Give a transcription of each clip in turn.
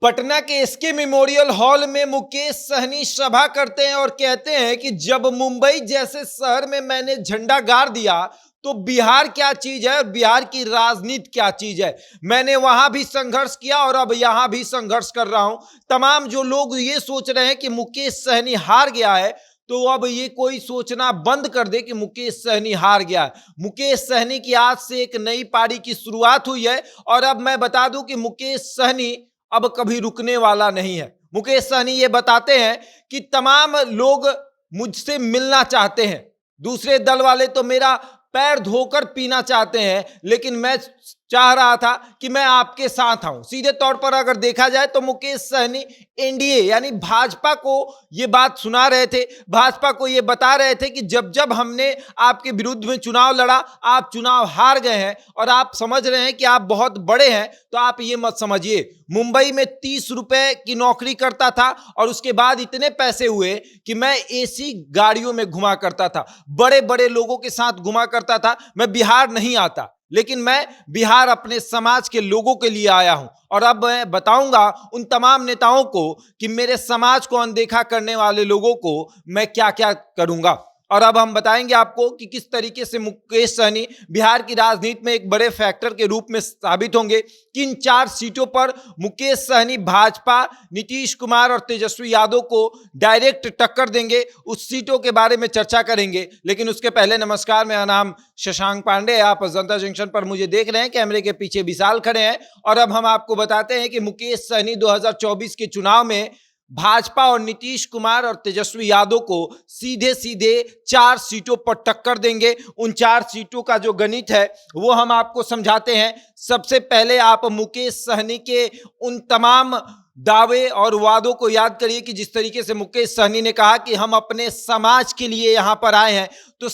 पटना के SK memorial hall में मुकेश सहनी सभा करते हैं और कहते हैं कि जब मुंबई जैसे शहर में मैंने झंडा गाड़ दिया तो बिहार क्या चीज है और बिहार की राजनीति क्या चीज है। मैंने वहां भी संघर्ष किया और अब यहां भी संघर्ष कर रहा हूं। तमाम जो लोग ये सोच रहे हैं कि मुकेश सहनी हार गया है, तो अब ये कोई सोचना बंद कर दे कि मुकेश सहनी हार गया है। मुकेश सहनी की आज से एक नई पारी की शुरुआत हुई है और अब मैं बता दूं कि मुकेश सहनी अब कभी रुकने वाला नहीं है। मुकेश सहनी ये बताते हैं कि तमाम लोग मुझसे मिलना चाहते हैं, दूसरे दल वाले तो मेरा पैर धोकर पीना चाहते हैं, लेकिन मैं चाह रहा था कि मैं आपके साथ आऊं। सीधे तौर पर अगर देखा जाए तो मुकेश सहनी एनडीए यानी भाजपा को ये बात सुना रहे थे, भाजपा को ये बता रहे थे कि जब जब हमने आपके विरुद्ध में चुनाव लड़ा, आप चुनाव हार गए हैं और आप समझ रहे हैं कि आप बहुत बड़े हैं, तो आप ये मत समझिए। मुंबई में 30 रुपए की नौकरी करता था और उसके बाद इतने पैसे हुए कि मैं एसी गाड़ियों में घुमा करता था, बड़े बड़े लोगों के साथ घुमा करता था। मैं बिहार नहीं आता, लेकिन मैं बिहार अपने समाज के लोगों के लिए आया हूं और अब मैं बताऊंगा उन तमाम नेताओं को कि मेरे समाज को अनदेखा करने वाले लोगों को मैं क्या क्या करूंगा। और अब हम बताएंगे आपको कि किस तरीके से मुकेश सहनी बिहार की राजनीति में एक बड़े फैक्टर के रूप में साबित होंगे। किन 4 सीटों पर मुकेश सहनी भाजपा, नीतीश कुमार और तेजस्वी यादव को डायरेक्ट टक्कर देंगे, उस सीटों के बारे में चर्चा करेंगे। लेकिन उसके पहले नमस्कार, मेरा नाम शशांक पांडे, आप जनता जंक्शन पर मुझे देख रहे हैं, कैमरे के पीछे विशाल खड़े हैं। और अब हम आपको बताते हैं कि मुकेश सहनी 2024 के चुनाव में भाजपा और नीतीश कुमार और तेजस्वी यादव को सीधे सीधे 4 सीटों पर टक्कर देंगे। उन 4 सीटों का जो गणित है वो हम आपको समझाते हैं। सबसे पहले आप मुकेश सहनी के उन तमाम दावे और वादों को याद करिए कि जिस तरीके से मुकेश सहनी ने कहा कि हम अपने समाज के लिए यहां पर आए हैं, तो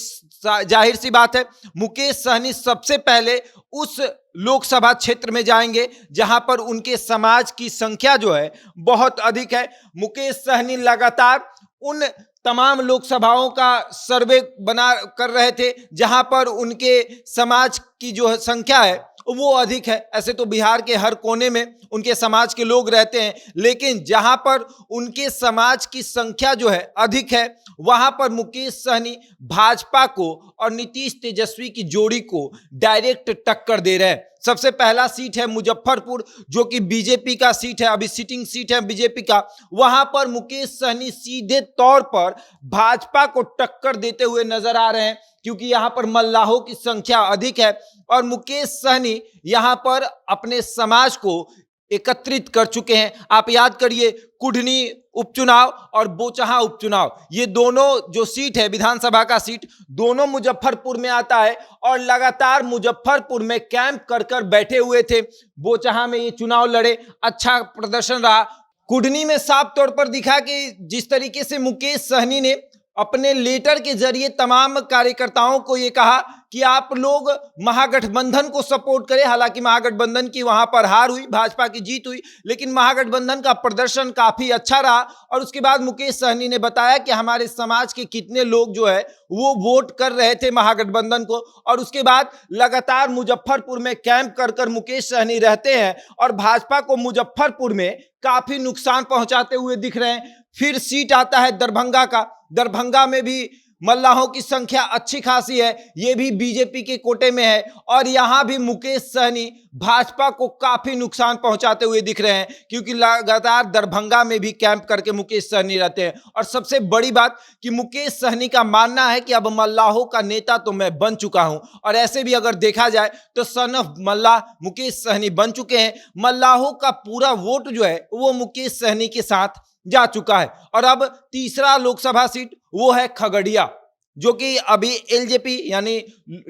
जाहिर सी बात है मुकेश सहनी सबसे पहले उस लोकसभा क्षेत्र में जाएंगे जहां पर उनके समाज की संख्या जो है बहुत अधिक है। मुकेश सहनी लगातार उन तमाम लोकसभाओं का सर्वे बना कर रहे थे जहां पर उनके समाज की जो संख्या है वो अधिक है। ऐसे तो बिहार के हर कोने में उनके समाज के लोग रहते हैं, लेकिन जहां पर उनके समाज की संख्या जो है अधिक है, वहां पर मुकेश सहनी भाजपा को और नीतीश तेजस्वी की जोड़ी को डायरेक्ट टक्कर दे रहे हैं। सबसे पहला सीट है मुजफ्फरपुर, जो कि बीजेपी का सीट है, अभी सिटिंग सीट है बीजेपी का। वहां पर मुकेश सहनी सीधे तौर पर भाजपा को टक्कर देते हुए नजर आ रहे हैं, क्योंकि यहां पर मल्लाहों की संख्या अधिक है और मुकेश सहनी यहां पर अपने समाज को एकत्रित कर चुके हैं। आप याद करिए, कुढ़नी उपचुनाव और बोचहा उपचुनाव, ये दोनों जो सीट है विधानसभा का सीट, दोनों मुजफ्फरपुर में आता है और लगातार मुजफ्फरपुर में कैंप कर कर बैठे हुए थे। बोचहा में ये चुनाव लड़े, अच्छा प्रदर्शन रहा। कुढ़नी में साफ तौर पर दिखा कि जिस तरीके से मुकेश सहनी ने अपने लेटर के जरिए तमाम कार्यकर्ताओं को ये कहा कि आप लोग महागठबंधन को सपोर्ट करें। हालांकि महागठबंधन की वहां पर हार हुई, भाजपा की जीत हुई, लेकिन महागठबंधन का प्रदर्शन काफी अच्छा रहा। और उसके बाद मुकेश सहनी ने बताया कि हमारे समाज के कितने लोग जो है वो वोट कर रहे थे महागठबंधन को। और उसके बाद लगातार मुजफ्फरपुर में कैंप कर कर मुकेश सहनी रहते हैं और भाजपा को मुजफ्फरपुर में काफी नुकसान पहुंचाते हुए दिख रहे हैं। फिर सीट आता है दरभंगा का। दरभंगा में भी मल्लाहों की संख्या अच्छी खासी है, ये भी बीजेपी के कोटे में है और यहां भी मुकेश सहनी भाजपा को काफी नुकसान पहुंचाते हुए दिख रहे हैं, क्योंकि लगातार दरभंगा में भी कैंप करके मुकेश सहनी रहते हैं। और सबसे बड़ी बात कि मुकेश सहनी का मानना है कि अब मल्लाहों का नेता तो मैं बन चुका हूं, और ऐसे भी अगर देखा जाए तो सन ऑफ मल्लाह मुकेश सहनी बन चुके हैं। मल्लाहों का पूरा वोट जो है वो मुकेश सहनी के साथ जा चुका है। और अब तीसरा लोकसभा सीट वो है खगड़िया, जो कि अभी एलजेपी यानी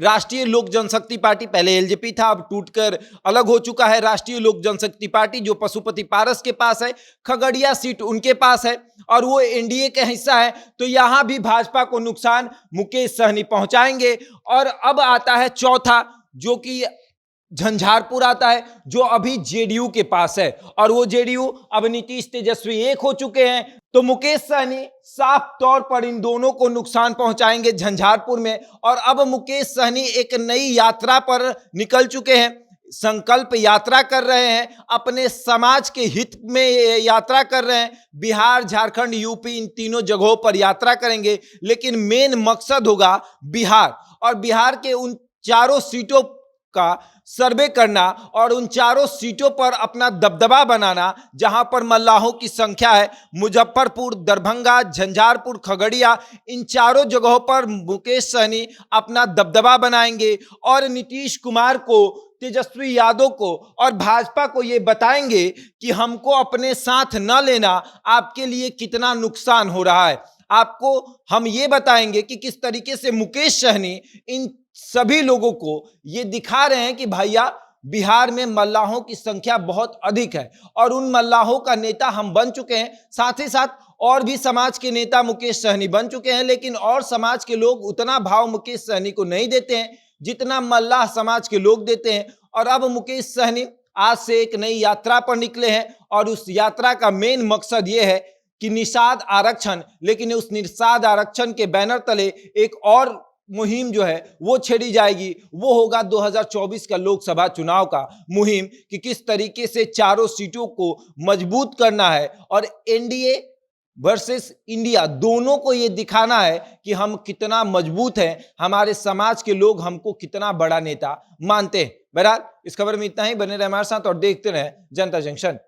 राष्ट्रीय लोक जनशक्ति पार्टी, पहले एलजेपी था, अब टूटकर अलग हो चुका है राष्ट्रीय लोक जनशक्ति पार्टी, जो पशुपति पारस के पास है। खगड़िया सीट उनके पास है और वो एनडीए का हिस्सा है, तो यहां भी भाजपा को नुकसान मुकेश सहनी पहुंचाएंगे। और अब आता है चौथा, जो कि झंझारपुर आता है, जो अभी जेडीयू के पास है, और वो जेडीयू अब नीतीश तेजस्वी एक हो चुके हैं। तो मुकेश सहनी साफ तौर पर इन दोनों को नुकसान पहुंचाएंगे झंझारपुर में। और अब मुकेश सहनी एक नई यात्रा पर निकल चुके हैं। संकल्प यात्रा कर रहे हैं, अपने समाज के हित में यात्रा कर रहे हैं। बिहार, झारखंड, यूपी इन तीनों जगहों पर यात्रा करेंगे, लेकिन मेन मकसद होगा बिहार, और बिहार के उन चारों सीटों का सर्वे करना और उन चारों सीटों पर अपना दबदबा बनाना, जहां पर मल्लाहों की संख्या है। मुजफ्फरपुर, दरभंगा, झंझारपुर, खगड़िया, इन चारों जगहों पर मुकेश सहनी अपना दबदबा बनाएंगे और नीतीश कुमार को, तेजस्वी यादव को और भाजपा को ये बताएंगे कि हमको अपने साथ न लेना आपके लिए कितना नुकसान हो रहा है। आपको हम ये बताएंगे कि किस तरीके से मुकेश सहनी इन सभी लोगों को ये दिखा रहे हैं कि भैया बिहार में मल्लाहों की संख्या बहुत अधिक है और उन मल्लाहों का नेता हम बन चुके हैं। साथ ही साथ और भी समाज के नेता मुकेश सहनी बन चुके हैं, लेकिन और समाज के लोग उतना भाव मुकेश सहनी को नहीं देते हैं जितना मल्लाह समाज के लोग देते हैं। और अब मुकेश सहनी आज से एक नई यात्रा पर निकले हैं और उस यात्रा का मेन मकसद यह है कि निषाद आरक्षण, लेकिन उस निषाद आरक्षण के बैनर तले एक और मुहिम जो है वो छेड़ी जाएगी। वो होगा 2024 का लोकसभा चुनाव का मुहिम, कि किस तरीके से चारों सीटों को मजबूत करना है और एनडीए वर्सेस इंडिया दोनों को ये दिखाना है कि हम कितना मजबूत हैं, हमारे समाज के लोग हमको कितना बड़ा नेता मानते हैं। बहरहाल इस खबर में इतना ही। बने रहे हमारे साथ और देखते रहे जनता जंक्शन।